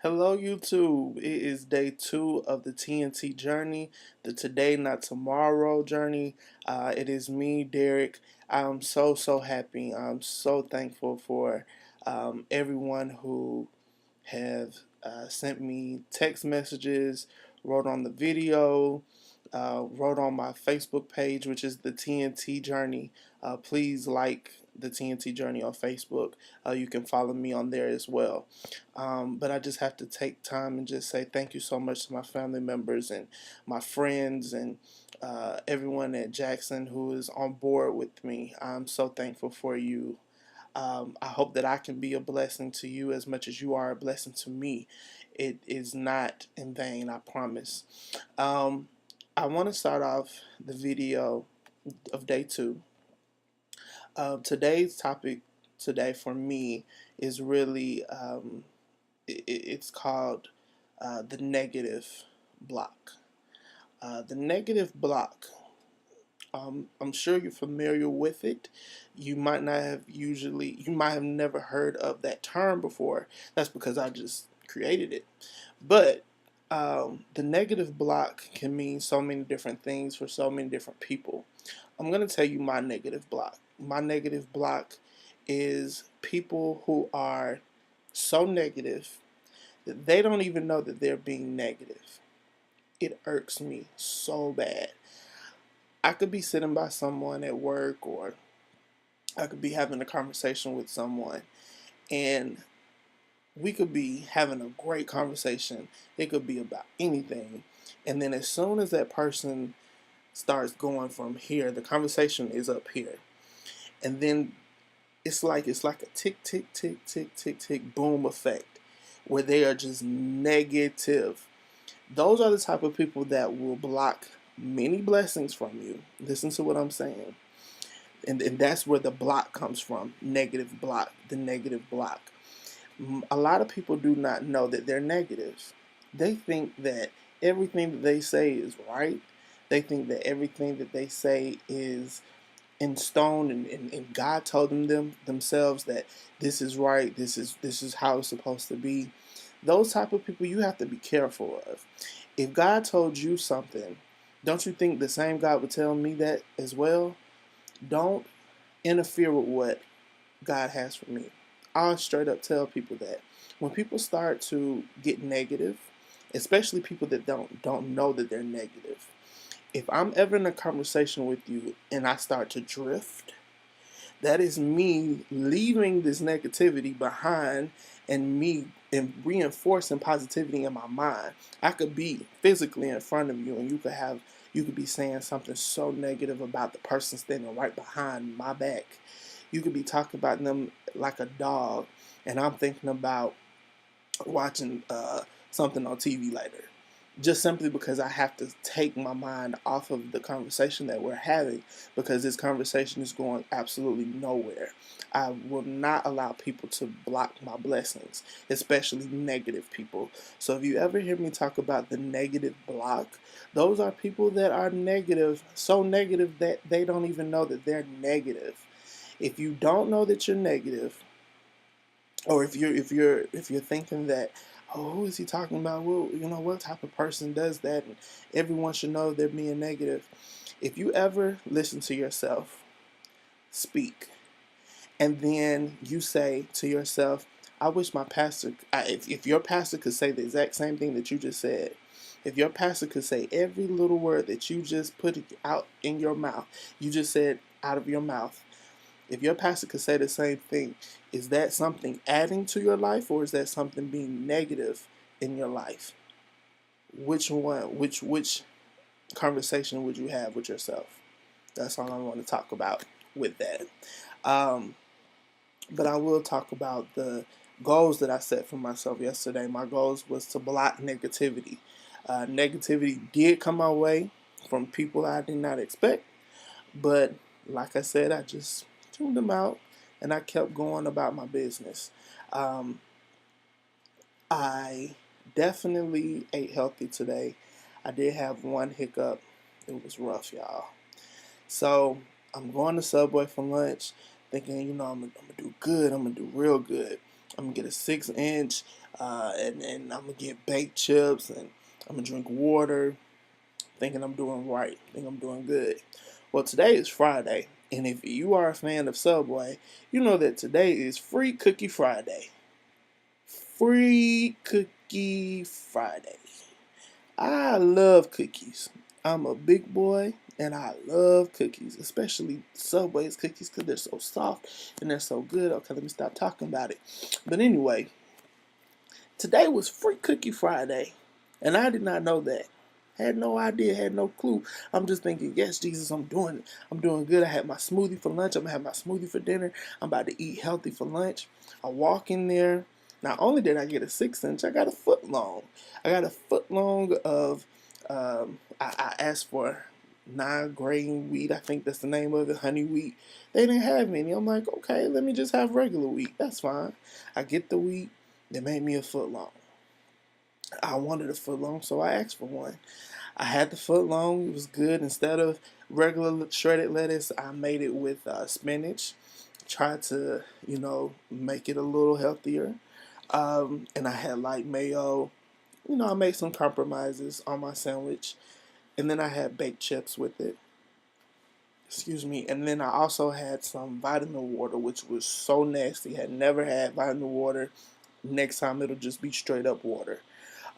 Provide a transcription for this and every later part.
Hello, YouTube. It is day 2 of the TNT journey, the today, not tomorrow journey. It is me, Derek. I'm so happy. I'm so thankful for everyone who have sent me text messages, wrote on the video, wrote on my Facebook page, which is the TNT Journey. Please like the TNT Journey on Facebook. You can follow me on there as well. But I just have to take time and just say thank you so much to my family members and my friends and everyone at Jackson who is on board with me. I'm so thankful for you. I hope that I can be a blessing to you as much as you are a blessing to me. It is not in vain, I promise. Um, I want to start off the video of day 2. Today's topic today for me is really, it's called the negative block. The negative block. I'm sure you're familiar with it. You might have never heard of that term before. That's because I just created it. But the negative block can mean so many different things for so many different people. I'm going to tell you my negative block. My negative block is people who are so negative that they don't even know that they're being negative. It irks me so bad. I could be sitting by someone at work, or I could be having a conversation with someone, and we could be having a great conversation. It could be about anything. And then as soon as that person starts going from here, the conversation is up here. And then it's like a tick tick tick tick tick tick boom effect where they are just negative. Those are the type of people that will block many blessings from you. Listen to what I'm saying. And that's where the block comes from. Negative block, the negative block. A lot of people do not know that they're negative. They think that everything that they say is right. They think that everything that they say is in stone, and God told themselves that this is right, this is how it's supposed to be. Those type of people you have to be careful of. If God told you something, don't you think the same God would tell me that as well? Don't interfere with what God has for me. I'll straight up tell people that. When people start to get negative, especially people that don't know that they're negative, if I'm ever in a conversation with you and I start to drift, that is me leaving this negativity behind and reinforcing positivity in my mind. I could be physically in front of you, and you could be saying something so negative about the person standing right behind my back. You could be talking about them like a dog, and I'm thinking about watching something on TV later. Just simply because I have to take my mind off of the conversation that we're having, because this conversation is going absolutely nowhere. I will not allow people to block my blessings, especially negative people. So if you ever hear me talk about the negative block, those are people that are negative, so negative that they don't even know that they're negative. If you don't know that you're negative, or if you're thinking that, oh, who is he talking about? Well, what type of person does that? And everyone should know they're being negative. If you ever listen to yourself speak, and then you say to yourself, I wish my pastor, if your pastor could say the exact same thing that you just said, if your pastor could say every little word that you just put out in your mouth, you just said out of your mouth, if your pastor could say the same thing, is that something adding to your life, or is that something being negative in your life? Which one, which conversation would you have with yourself? That's all I want to talk about with that. Um, but I will talk about the goals that I set for myself yesterday. My goals was to block negativity. Negativity did come my way from people I did not expect, but like I said, I just tuned them out and I kept going about my business. Um, I definitely ate healthy today. I did have one hiccup. It was rough, y'all. So I'm going to Subway for lunch, thinking, I'm gonna do good. I'm gonna do real good. I'm gonna get a 6 inch, and I'm gonna get baked chips, and I'm gonna drink water, thinking I'm doing right, think I'm doing good. Well, today is Friday, and if you are a fan of Subway, you know that today is Free Cookie Friday. Free Cookie Friday. I love cookies. I'm a big boy and I love cookies, especially Subway's cookies because they're so soft and they're so good. Okay, let me stop talking about it. But anyway, today was Free Cookie Friday, and I did not know that. Had no idea, had no clue. I'm just thinking, yes, Jesus, I'm doing it. I'm doing good. I had my smoothie for lunch. I'm gonna have my smoothie for dinner. I'm about to eat healthy for lunch. I walk in there. Not only did I get a 6 inch, I got a foot long. I got a foot long of. I asked for 9 grain wheat. I think that's the name of it, honey wheat. They didn't have any. I'm like, okay, let me just have regular wheat. That's fine. I get the wheat. They made me a foot long. I wanted a foot long, so I asked for one. I had the foot long. It was good. Instead of regular shredded lettuce, I made it with spinach. Tried to, make it a little healthier. And I had like mayo. I made some compromises on my sandwich. And then I had baked chips with it. Excuse me. And then I also had some vitamin water, which was so nasty. Had never had vitamin water. Next time it'll just be straight up water.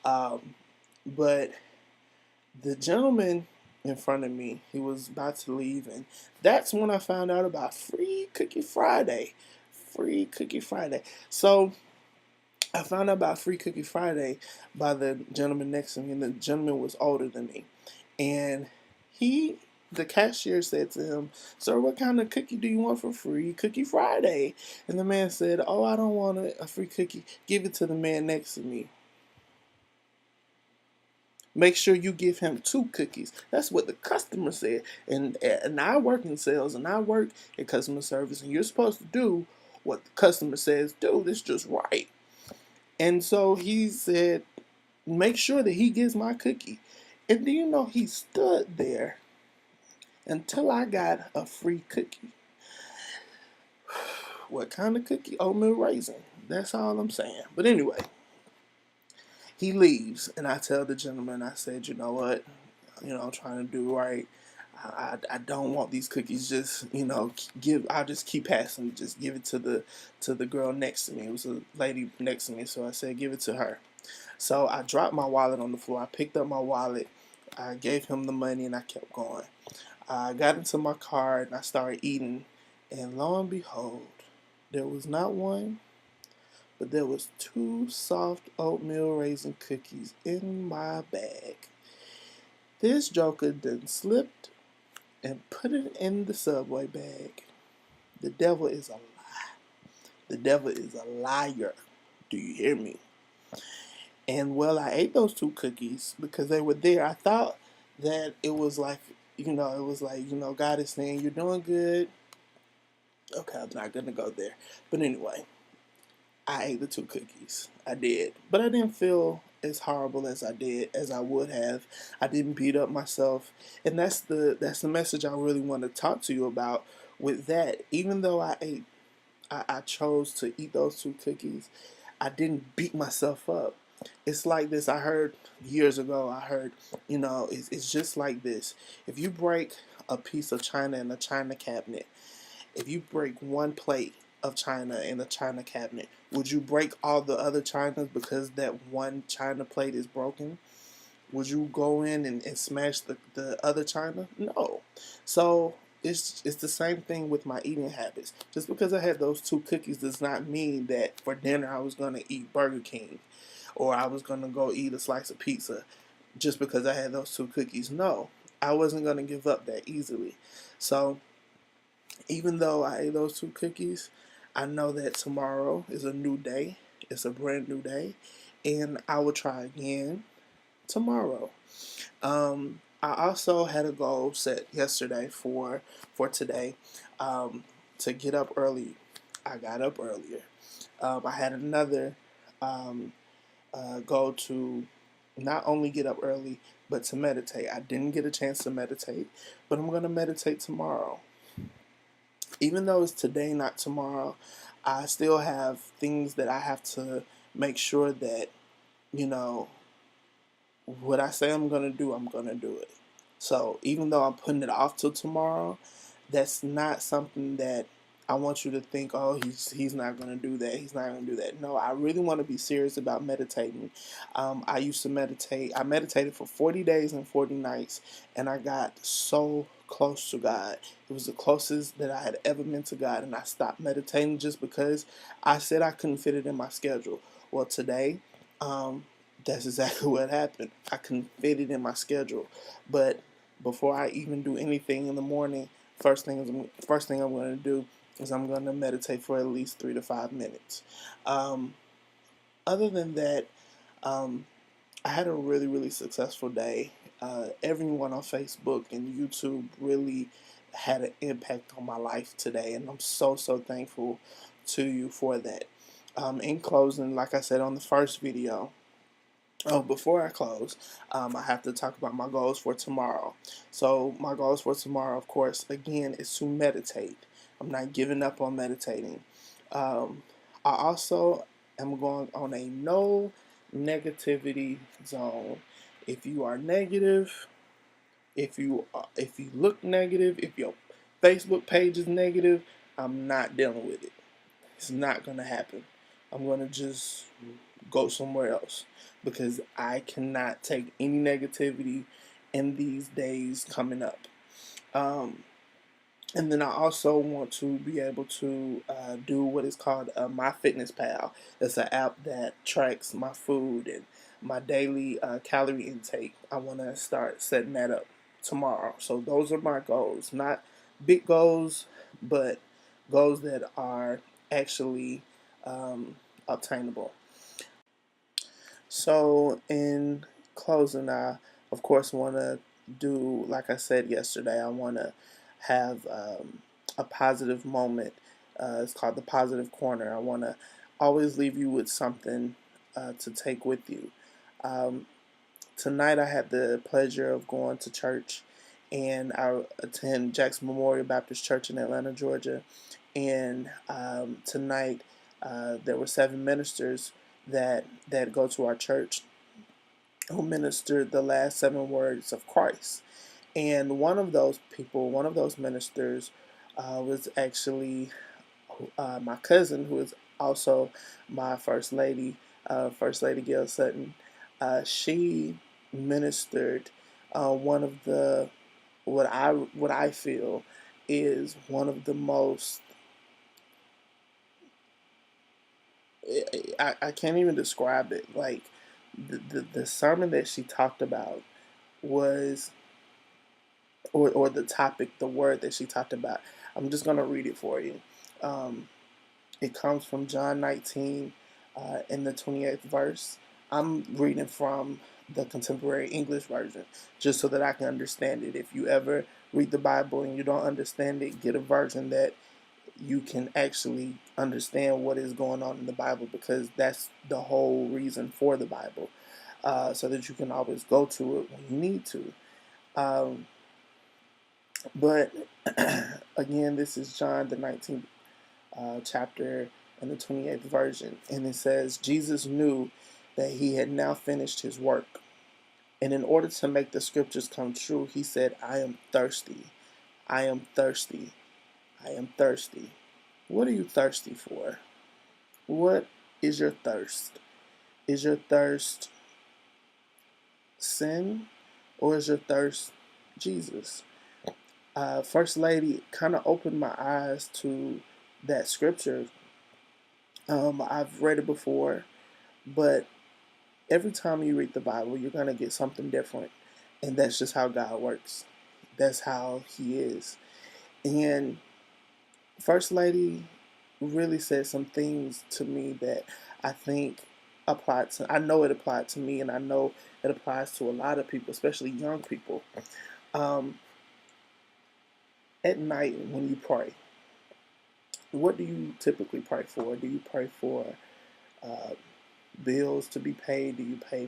But the gentleman in front of me, he was about to leave, and that's when I found out about Free Cookie Friday. Free Cookie Friday. So I found out about Free Cookie Friday by the gentleman next to me, and the gentleman was older than me. And the cashier said to him, "Sir, what kind of cookie do you want for Free Cookie Friday?" And the man said, "Oh, I don't want a free cookie. Give it to the man next to me. Make sure you give him 2 cookies." That's what the customer said. And I work in sales and I work in customer service, and you're supposed to do what the customer says do. This just right. And so he said, make sure that he gets my cookie. And do you know he stood there until I got a free cookie? What kind of cookie? Oatmeal raisin. That's all I'm saying. But anyway, he leaves, and I tell the gentleman, I said, you know what? I'm trying to do right. I don't want these cookies. Just I'll just keep passing. Just give it to the girl next to me. It was a lady next to me, so I said, give it to her. So I dropped my wallet on the floor. I picked up my wallet. I gave him the money, and I kept going. I got into my car and I started eating, and lo and behold, there was not one, but there was 2 soft oatmeal raisin cookies in my bag. This joker done slipped and put it in the Subway bag. The devil is a lie. The devil is a liar. Do you hear me? And well, I ate those 2 cookies because they were there. I thought that it was like, God is saying, you're doing good. Okay, I'm not going to go there. But anyway, I ate the 2 cookies. I did. But I didn't feel as horrible as I would have. I didn't beat up myself. And that's the message I really want to talk to you about with that. Even though I chose to eat those 2 cookies, I didn't beat myself up. It's like this. I heard years ago, it's just like this. If you break a piece of china in a china cabinet, if you break one plate of china in a china cabinet, would you break all the other chinas because that one china plate is broken? Would you go in and smash the other china? No. So it's the same thing with my eating habits. Just because I had those 2 cookies does not mean that for dinner I was going to eat Burger King or I was going to go eat a slice of pizza just because I had those 2 cookies. No, I wasn't going to give up that easily. So even though I ate those 2 cookies, I know that tomorrow is a new day. It's a brand new day. And I will try again tomorrow. I also had a goal set yesterday for today, to get up early. I got up earlier. I had another goal to not only get up early, but to meditate. I didn't get a chance to meditate, but I'm going to meditate tomorrow. Even though it's today, not tomorrow, I still have things that I have to make sure that, you know, what I say I'm going to do, I'm going to do it. So even though I'm putting it off till tomorrow, that's not something that I want you to think, oh, he's not going to do that. He's not going to do that. No, I really want to be serious about meditating. I used to meditate. I meditated for 40 days and 40 nights, and I got so close to God. It was the closest that I had ever been to God, and I stopped meditating just because I said I couldn't fit it in my schedule. Well, today, that's exactly what happened. I couldn't fit it in my schedule, but before I even do anything in the morning, first thing I'm going to do is I'm going to meditate for at least 3 to 5 minutes. Um, Other than that, um, I had a really successful day. Everyone on Facebook and YouTube really had an impact on my life today, and I'm so thankful to you for that. In closing, like I said on the first video, oh, before I close, I have to talk about my goals for tomorrow. So, my goals for tomorrow, of course, again, is to meditate. I'm not giving up on meditating. Um, I also am going on a no negativity zone. If you are negative, if you look negative, if your Facebook page is negative, I'm not dealing with it. It's not gonna happen. I'm gonna just go somewhere else because I cannot take any negativity in these days coming up. Um, and then I also want to be able to do what is called MyFitnessPal. It's an app that tracks my food and my daily calorie intake. I want to start setting that up tomorrow. So those are my goals. Not big goals, but goals that are actually obtainable. So, in closing, I of course want to do, like I said yesterday, I want to have a positive moment. It's called the positive corner. I want to always leave you with something to take with you. Um, Tonight, I had the pleasure of going to church, and I attend Jackson Memorial Baptist Church in Atlanta, Georgia. And tonight, there were 7 ministers that go to our church who ministered the last 7 words of Christ. And one of those people, one of those ministers, was actually my cousin, who is also my First Lady Gail Sutton. She ministered one of the what I feel is one of the most I can't even describe it. Like the sermon that she talked about was, or the topic, the word that she talked about. I'm just gonna read it for you. Um, it comes from John 19 in the 28th verse. I'm reading from the Contemporary English Version just so that I can understand it. If you ever read the Bible and you don't understand it, get a version that you can actually understand what is going on in the Bible, because that's the whole reason for the Bible, so that you can always go to it when you need to. Um, but again, this is John the 19th chapter and the 28th version, and it says, Jesus knew that he had now finished his work, and in order to make the scriptures come true, he said, I am thirsty. I am thirsty. I am thirsty. What are you thirsty for? What is your thirst? Is your thirst sin, or is your thirst Jesus? First Lady kind of opened my eyes to that scripture. I've read it before, but every time you read the Bible, you're going to get something different. And that's just how God works. That's how He is. And First Lady really said some things to me that I think I know it applied to me, and I know it applies to a lot of people, especially young people. Um, at night when you pray, what do you typically pray for? Do you pray for uh, bills to be paid? Do you pray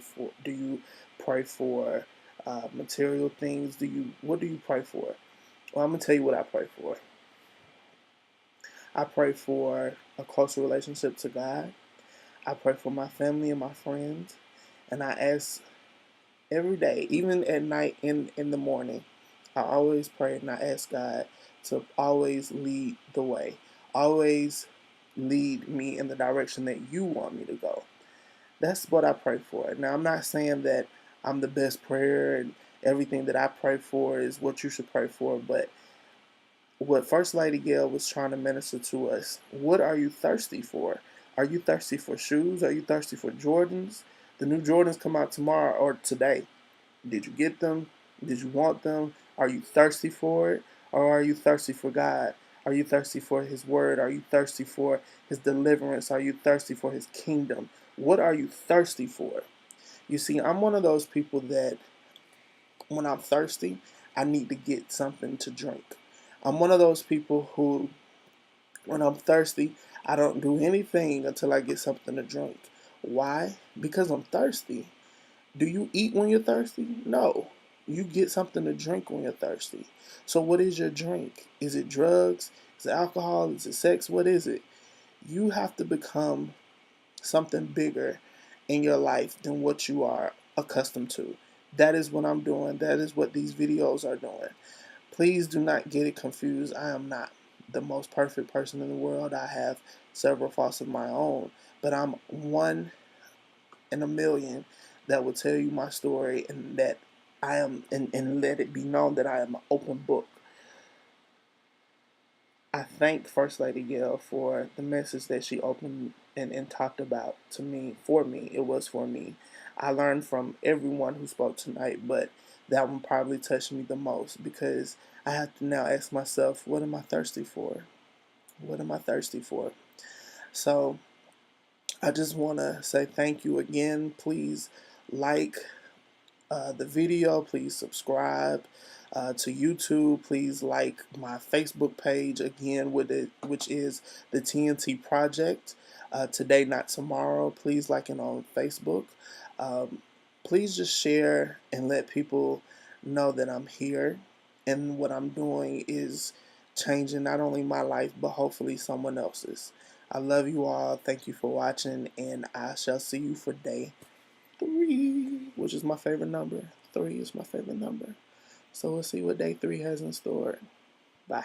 for material things? What do you pray for? Well, I'm gonna tell you what I pray for. I pray for a closer relationship to God. I pray for my family and my friends. And I ask every day, even at night in the morning, I always pray and I ask God to always lead the way. Always lead me in the direction that you want me to go. That's what I pray for. Now, I'm not saying that I'm the best prayer and everything that I pray for is what you should pray for, but what First Lady Gail was trying to minister to us, what are you thirsty for? Are you thirsty for shoes? Are you thirsty for Jordans? The new Jordans come out tomorrow or today. Did you get them? Did you want them? Are you thirsty for it? Or are you thirsty for God? Are you thirsty for His Word? Are you thirsty for His deliverance? Are you thirsty for His kingdom? What are you thirsty for? You see, I'm one of those people that when I'm thirsty, I need to get something to drink. I'm one of those people who, when I'm thirsty, I don't do anything until I get something to drink. Why? Because I'm thirsty. Do you eat when you're thirsty? No. You get something to drink when you're thirsty. So, what is your drink? Is it drugs? Is it alcohol? Is it sex? What is it? You have to become something bigger in your life than what you are accustomed to. That is what I'm doing. That is what these videos are doing. Please do not get it confused. I am not the most perfect person in the world. I have several faults of my own, but I'm one in a million that will tell you my story and that I am, and let it be known that I am an open book. I thank First Lady Gail for the message that she opened and talked about to me, for me. It was for me. I learned from everyone who spoke tonight, but that one probably touched me the most because I have to now ask myself, what am I thirsty for? What am I thirsty for? So I just want to say thank you again. Please like the video. Please subscribe to YouTube. Please like my Facebook page again, which is the TNT Project. Today, not tomorrow. Please like it on Facebook. Um, please just share and let people know that I'm here and what I'm doing is changing not only my life but hopefully someone else's. I love you all. Thank you for watching, and I shall see you for day 3, which is my favorite number. 3 is my favorite number. So we'll see what day 3 has in store. Bye.